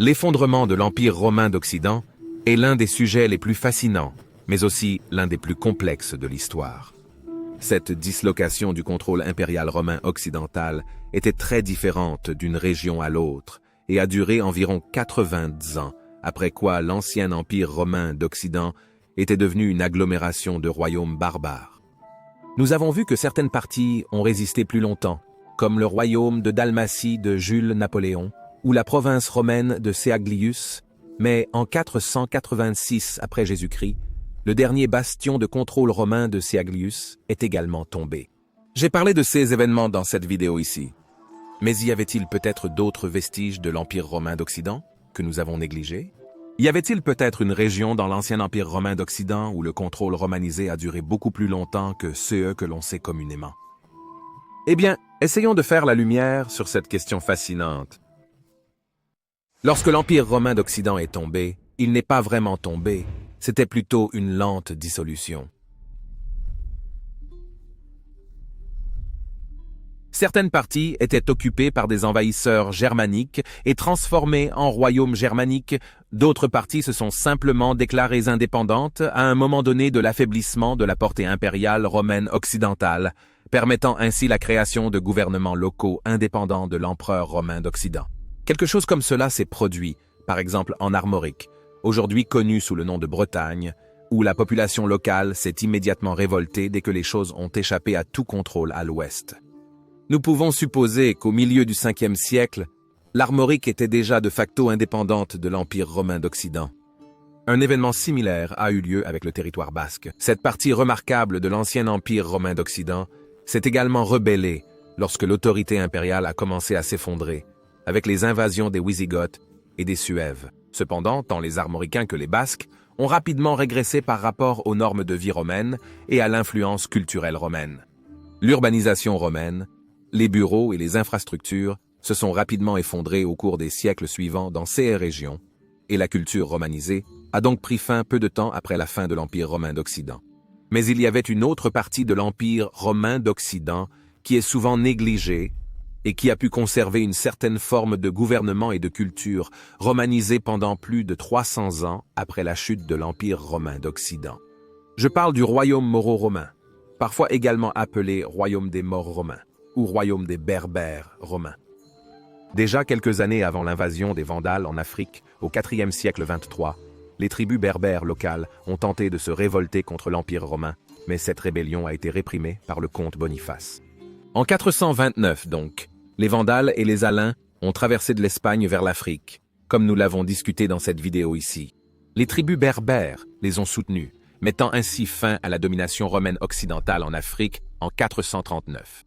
L'effondrement de l'Empire romain d'Occident est l'un des sujets les plus fascinants, mais aussi l'un des plus complexes de l'histoire. Cette dislocation du contrôle impérial romain occidental était très différente d'une région à l'autre et a duré environ 80 ans, après quoi l'ancien Empire romain d'Occident était devenu une agglomération de royaumes barbares. Nous avons vu que certaines parties ont résisté plus longtemps, comme le royaume de Dalmatie de Jules Napoléon, ou la province romaine de Caeaglius, mais en 486 après Jésus-Christ, le dernier bastion de contrôle romain de Caeaglius est également tombé. J'ai parlé de ces événements dans cette vidéo ici, mais y avait-il peut-être d'autres vestiges de l'Empire romain d'Occident que nous avons négligés? Y avait-il peut-être une région dans l'ancien Empire romain d'Occident où le contrôle romanisé a duré beaucoup plus longtemps que ceux que l'on sait communément? Eh bien, essayons de faire la lumière sur cette question fascinante. Lorsque l'Empire romain d'Occident est tombé, il n'est pas vraiment tombé, c'était plutôt une lente dissolution. Certaines parties étaient occupées par des envahisseurs germaniques et transformées en royaumes germaniques, d'autres parties se sont simplement déclarées indépendantes à un moment donné de l'affaiblissement de la portée impériale romaine occidentale, permettant ainsi la création de gouvernements locaux indépendants de l'empereur romain d'Occident. Quelque chose comme cela s'est produit, par exemple en Armorique, aujourd'hui connu sous le nom de Bretagne, où la population locale s'est immédiatement révoltée dès que les choses ont échappé à tout contrôle à l'ouest. Nous pouvons supposer qu'au milieu du 5e siècle, l'Armorique était déjà de facto indépendante de l'Empire romain d'Occident. Un événement similaire a eu lieu avec le territoire basque. Cette partie remarquable de l'ancien Empire romain d'Occident s'est également rebellée lorsque l'autorité impériale a commencé à s'effondrer, avec les invasions des Wisigoths et des Suèves. Cependant, tant les Armoricains que les Basques ont rapidement régressé par rapport aux normes de vie romaines et à l'influence culturelle romaine. L'urbanisation romaine, les bureaux et les infrastructures se sont rapidement effondrés au cours des siècles suivants dans ces régions, et la culture romanisée a donc pris fin peu de temps après la fin de l'Empire romain d'Occident. Mais il y avait une autre partie de l'Empire romain d'Occident qui est souvent négligée et qui a pu conserver une certaine forme de gouvernement et de culture romanisée pendant plus de 300 ans après la chute de l'Empire romain d'Occident. Je parle du royaume moro-romain, parfois également appelé royaume des morts romains ou royaume des berbères romains. Déjà quelques années avant l'invasion des Vandales en Afrique, au IVe siècle 23, les tribus berbères locales ont tenté de se révolter contre l'Empire romain, mais cette rébellion a été réprimée par le comte Boniface. En 429 donc, les Vandales et les Alains ont traversé de l'Espagne vers l'Afrique, comme nous l'avons discuté dans cette vidéo ici. Les tribus berbères les ont soutenus, mettant ainsi fin à la domination romaine occidentale en Afrique en 439.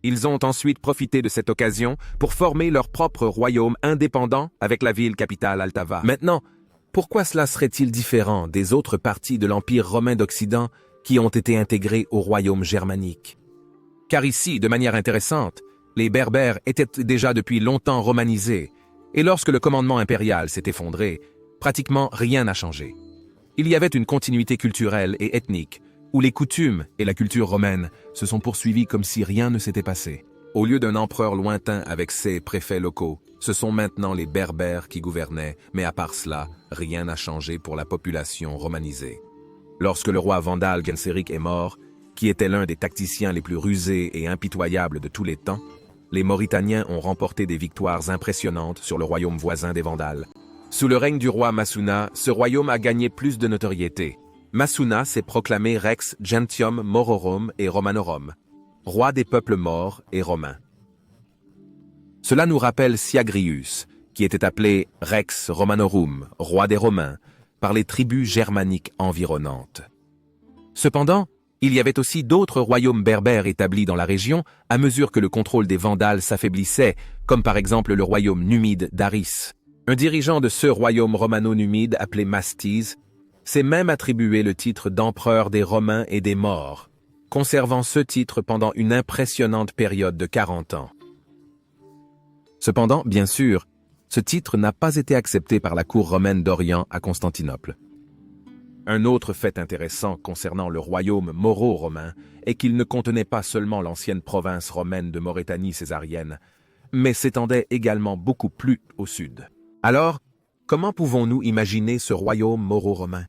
Ils ont ensuite profité de cette occasion pour former leur propre royaume indépendant avec la ville capitale Altava. Maintenant, pourquoi cela serait-il différent des autres parties de l'Empire romain d'Occident qui ont été intégrées au royaume germanique? Car ici, de manière intéressante, les Berbères étaient déjà depuis longtemps romanisés, et lorsque le commandement impérial s'est effondré, pratiquement rien n'a changé. Il y avait une continuité culturelle et ethnique, où les coutumes et la culture romaine se sont poursuivies comme si rien ne s'était passé. Au lieu d'un empereur lointain avec ses préfets locaux, ce sont maintenant les Berbères qui gouvernaient, mais à part cela, rien n'a changé pour la population romanisée. Lorsque le roi Vandale Genseric est mort, qui était l'un des tacticiens les plus rusés et impitoyables de tous les temps, les Mauritaniens ont remporté des victoires impressionnantes sur le royaume voisin des Vandales. Sous le règne du roi Massuna, ce royaume a gagné plus de notoriété. Massuna s'est proclamé Rex Gentium Mororum et Romanorum, roi des peuples morts et romains. Cela nous rappelle Caeaglius, qui était appelé Rex Romanorum, roi des Romains, par les tribus germaniques environnantes. Cependant, il y avait aussi d'autres royaumes berbères établis dans la région à mesure que le contrôle des Vandales s'affaiblissait, comme par exemple le royaume numide d'Aris. Un dirigeant de ce royaume romano-numide appelé Mastise s'est même attribué le titre d'empereur des Romains et des morts, conservant ce titre pendant une impressionnante période de 40 ans. Cependant, bien sûr, ce titre n'a pas été accepté par la cour romaine d'Orient à Constantinople. Un autre fait intéressant concernant le royaume moro-romain est qu'il ne contenait pas seulement l'ancienne province romaine de Maurétanie césarienne, mais s'étendait également beaucoup plus au sud. Alors, comment pouvons-nous imaginer ce royaume mauro-romain?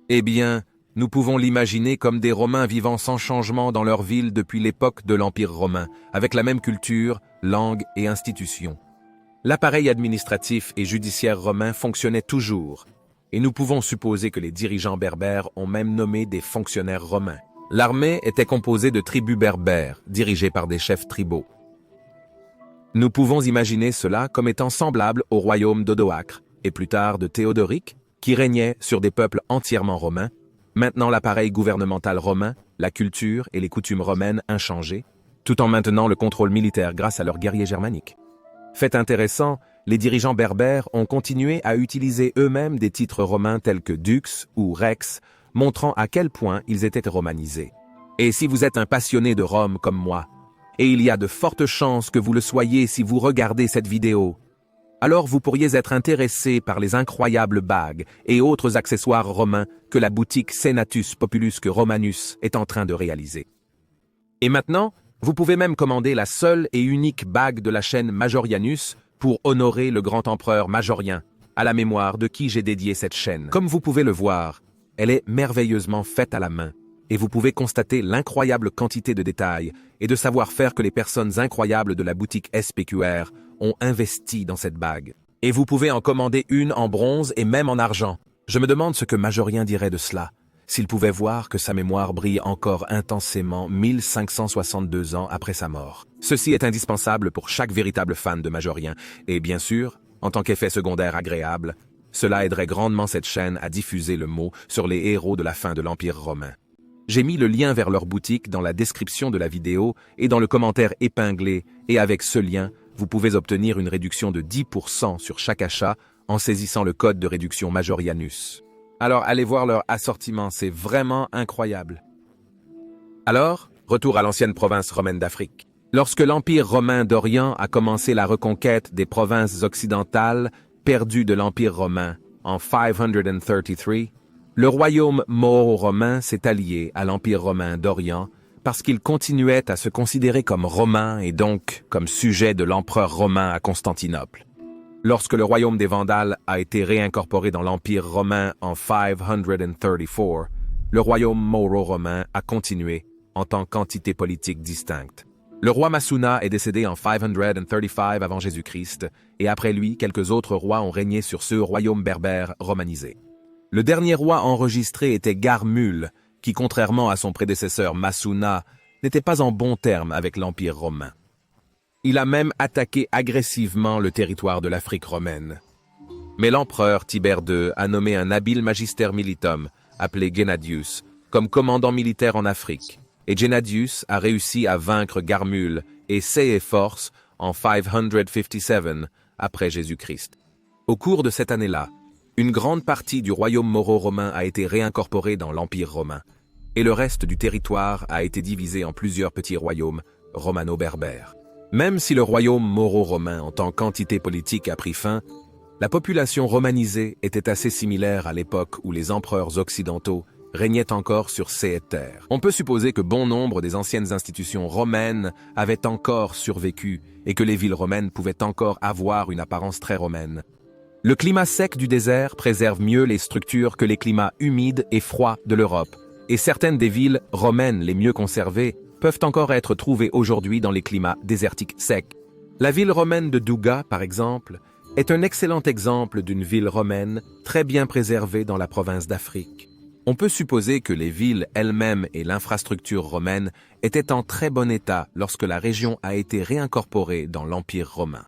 Eh bien, nous pouvons l'imaginer comme des Romains vivant sans changement dans leur ville depuis l'époque de l'Empire romain, avec la même culture, langue et institutions. L'appareil administratif et judiciaire romain fonctionnait toujours, et nous pouvons supposer que les dirigeants berbères ont même nommé des fonctionnaires romains. L'armée était composée de tribus berbères, dirigées par des chefs tribaux. Nous pouvons imaginer cela comme étant semblable au royaume d'Odoacre, et plus tard de Théodoric, qui régnait sur des peuples entièrement romains, maintenant l'appareil gouvernemental romain, la culture et les coutumes romaines inchangées, tout en maintenant le contrôle militaire grâce à leurs guerriers germaniques. Fait intéressant, les dirigeants berbères ont continué à utiliser eux-mêmes des titres romains tels que dux ou rex, montrant à quel point ils étaient romanisés. Et si vous êtes un passionné de Rome comme moi, et il y a de fortes chances que vous le soyez si vous regardez cette vidéo, alors vous pourriez être intéressé par les incroyables bagues et autres accessoires romains que la boutique Senatus Populusque Romanus est en train de réaliser. Et maintenant, vous pouvez même commander la seule et unique bague de la chaîne Majorianus pour honorer le grand empereur Majorien, à la mémoire de qui j'ai dédié cette chaîne. Comme vous pouvez le voir, elle est merveilleusement faite à la main, et vous pouvez constater l'incroyable quantité de détails et de savoir-faire que les personnes incroyables de la boutique SPQR ont investi dans cette bague. Et vous pouvez en commander une en bronze et même en argent. Je me demande ce que Majorien dirait de cela, s'il pouvait voir que sa mémoire brille encore intensément 1562 ans après sa mort. Ceci est indispensable pour chaque véritable fan de Majorien, et bien sûr, en tant qu'effet secondaire agréable, cela aiderait grandement cette chaîne à diffuser le mot sur les héros de la fin de l'Empire romain. J'ai mis le lien vers leur boutique dans la description de la vidéo et dans le commentaire épinglé, et avec ce lien, vous pouvez obtenir une réduction de 10% sur chaque achat en saisissant le code de réduction Majorianus. Alors allez voir leur assortiment, c'est vraiment incroyable. Alors, retour à l'ancienne province romaine d'Afrique. Lorsque l'Empire romain d'Orient a commencé la reconquête des provinces occidentales perdues de l'Empire romain en 533, le royaume mauro-romain s'est allié à l'Empire romain d'Orient parce qu'il continuait à se considérer comme romain et donc comme sujet de l'empereur romain à Constantinople. Lorsque le royaume des Vandales a été réincorporé dans l'Empire romain en 534, le royaume mauro-romain a continué en tant qu'entité politique distincte. Le roi Massouna est décédé en 535 avant Jésus-Christ, et après lui, quelques autres rois ont régné sur ce royaume berbère romanisé. Le dernier roi enregistré était Garmul, qui, contrairement à son prédécesseur Massouna, n'était pas en bons termes avec l'Empire romain. Il a même attaqué agressivement le territoire de l'Afrique romaine. Mais l'empereur Tibère II a nommé un habile magister militum, appelé Gennadius, comme commandant militaire en Afrique, et Gennadius a réussi à vaincre Garmul et Sééforce en 557 après Jésus-Christ. Au cours de cette année-là, une grande partie du royaume mauro-romain a été réincorporée dans l'Empire romain, et le reste du territoire a été divisé en plusieurs petits royaumes romano-berbères. Même si le royaume mauro-romain en tant qu'entité politique a pris fin, la population romanisée était assez similaire à l'époque où les empereurs occidentaux régnaient encore sur ces terres. On peut supposer que bon nombre des anciennes institutions romaines avaient encore survécu et que les villes romaines pouvaient encore avoir une apparence très romaine. Le climat sec du désert préserve mieux les structures que les climats humides et froids de l'Europe, et certaines des villes romaines les mieux conservées peuvent encore être trouvées aujourd'hui dans les climats désertiques secs. La ville romaine de Douga, par exemple, est un excellent exemple d'une ville romaine très bien préservée dans la province d'Afrique. On peut supposer que les villes elles-mêmes et l'infrastructure romaine étaient en très bon état lorsque la région a été réincorporée dans l'Empire romain.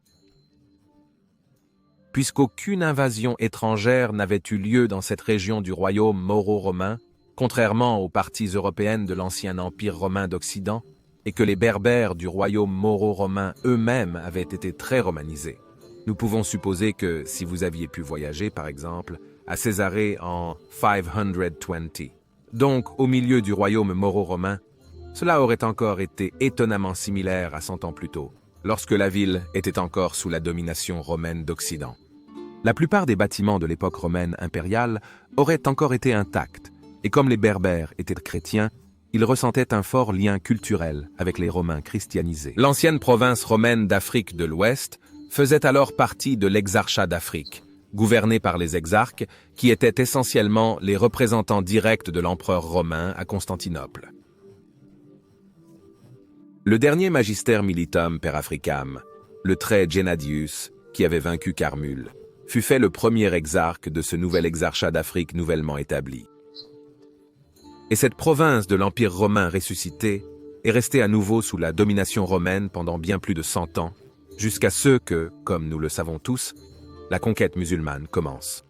Puisqu'aucune invasion étrangère n'avait eu lieu dans cette région du royaume mauro-romain, contrairement aux parties européennes de l'ancien Empire romain d'Occident, et que les Berbères du royaume mauro-romain eux-mêmes avaient été très romanisés. Nous pouvons supposer que, si vous aviez pu voyager, par exemple, à Césarée en 520, donc au milieu du royaume mauro-romain, cela aurait encore été étonnamment similaire à 100 ans plus tôt, lorsque la ville était encore sous la domination romaine d'Occident. La plupart des bâtiments de l'époque romaine impériale auraient encore été intacts, et comme les Berbères étaient chrétiens, ils ressentaient un fort lien culturel avec les Romains christianisés. L'ancienne province romaine d'Afrique de l'Ouest faisait alors partie de l'exarchat d'Afrique, gouverné par les exarques, qui étaient essentiellement les représentants directs de l'empereur romain à Constantinople. Le dernier magister militum per Africam, le très Gennadius, qui avait vaincu Carmule, fut fait le premier exarque de ce nouvel exarchat d'Afrique nouvellement établi. Et cette province de l'Empire romain ressuscité est restée à nouveau sous la domination romaine pendant bien plus de 100 ans, jusqu'à ce que, comme nous le savons tous, la conquête musulmane commence.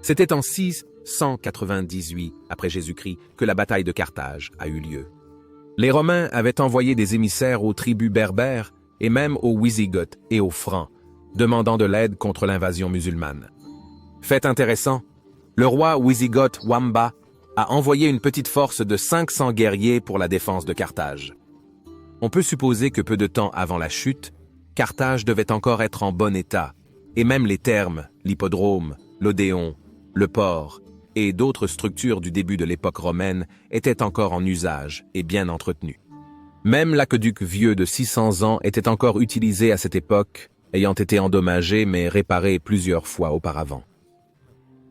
C'était en 698 après Jésus-Christ que la bataille de Carthage a eu lieu. Les Romains avaient envoyé des émissaires aux tribus berbères et même aux Wisigoths et aux Francs, demandant de l'aide contre l'invasion musulmane. Fait intéressant, le roi Wisigoth Wamba a envoyé une petite force de 500 guerriers pour la défense de Carthage. On peut supposer que peu de temps avant la chute, Carthage devait encore être en bon état, et même les thermes, l'hippodrome, l'odéon, le port et d'autres structures du début de l'époque romaine étaient encore en usage et bien entretenues. Même l'aqueduc vieux de 600 ans était encore utilisé à cette époque, ayant été endommagé mais réparé plusieurs fois auparavant.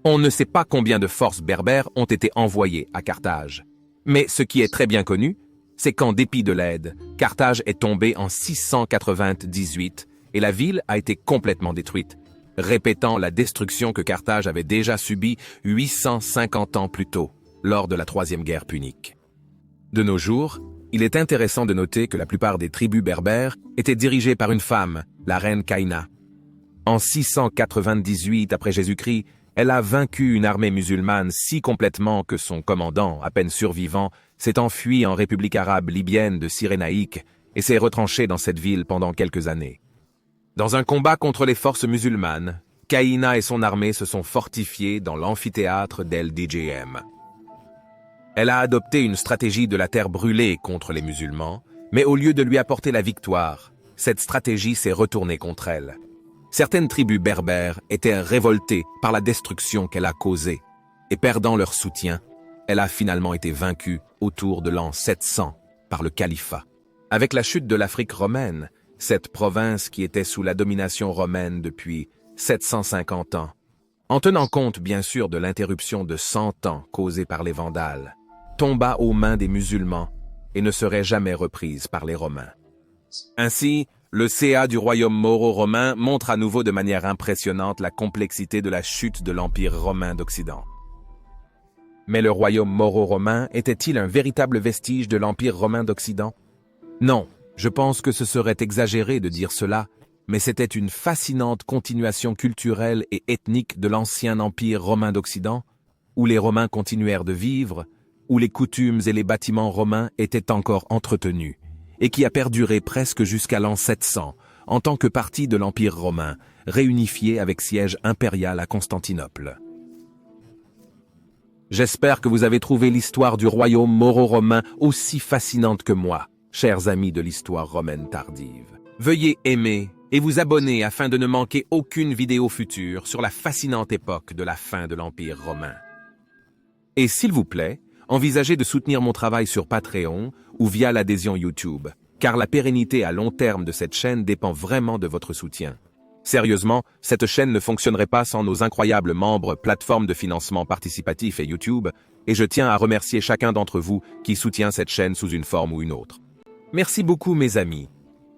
On ne sait pas combien de forces berbères ont été envoyées à Carthage. Mais ce qui est très bien connu, c'est qu'en dépit de l'aide, Carthage est tombée en 698 et la ville a été complètement détruite, répétant la destruction que Carthage avait déjà subie 850 ans plus tôt, lors de la Troisième Guerre punique. De nos jours, il est intéressant de noter que la plupart des tribus berbères étaient dirigées par une femme, la reine Caïna. En 698 après Jésus-Christ, elle a vaincu une armée musulmane si complètement que son commandant, à peine survivant, s'est enfui en République arabe libyenne de Cyrénaïque et s'est retranché dans cette ville pendant quelques années. Dans un combat contre les forces musulmanes, Caïna et son armée se sont fortifiés dans l'amphithéâtre d'El Djm. Elle a adopté une stratégie de la terre brûlée contre les musulmans, mais au lieu de lui apporter la victoire, cette stratégie s'est retournée contre elle. Certaines tribus berbères étaient révoltées par la destruction qu'elle a causée, et perdant leur soutien, elle a finalement été vaincue autour de l'an 700 par le califat. Avec la chute de l'Afrique romaine, cette province qui était sous la domination romaine depuis 750 ans, en tenant compte bien sûr de l'interruption de 100 ans causée par les Vandales, tomba aux mains des musulmans et ne serait jamais reprise par les Romains. Ainsi, le CA du royaume mauro-romain montre à nouveau de manière impressionnante la complexité de la chute de l'Empire romain d'Occident. Mais le royaume mauro-romain était-il un véritable vestige de l'Empire romain d'Occident? Non, je pense que ce serait exagéré de dire cela, mais c'était une fascinante continuation culturelle et ethnique de l'ancien Empire romain d'Occident, où les Romains continuèrent de vivre, où les coutumes et les bâtiments romains étaient encore entretenus, et qui a perduré presque jusqu'à l'an 700, en tant que partie de l'Empire romain, réunifié avec siège impérial à Constantinople. J'espère que vous avez trouvé l'histoire du royaume mauro-romain aussi fascinante que moi, chers amis de l'histoire romaine tardive. Veuillez aimer et vous abonner afin de ne manquer aucune vidéo future sur la fascinante époque de la fin de l'Empire romain. Et s'il vous plaît, envisagez de soutenir mon travail sur Patreon ou via l'adhésion YouTube, car la pérennité à long terme de cette chaîne dépend vraiment de votre soutien. Sérieusement, cette chaîne ne fonctionnerait pas sans nos incroyables membres, plateformes de financement participatif et YouTube, et je tiens à remercier chacun d'entre vous qui soutient cette chaîne sous une forme ou une autre. Merci beaucoup mes amis.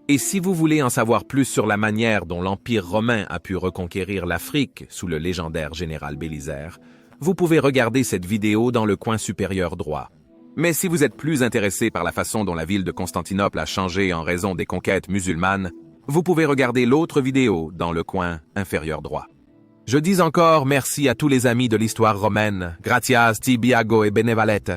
Et si vous voulez en savoir plus sur la manière dont l'Empire romain a pu reconquérir l'Afrique sous le légendaire général Bélisaire, vous pouvez regarder cette vidéo dans le coin supérieur droit. Mais si vous êtes plus intéressé par la façon dont la ville de Constantinople a changé en raison des conquêtes musulmanes, vous pouvez regarder l'autre vidéo dans le coin inférieur droit. Je dis encore merci à tous les amis de l'histoire romaine, gratias tibiago et benevalete.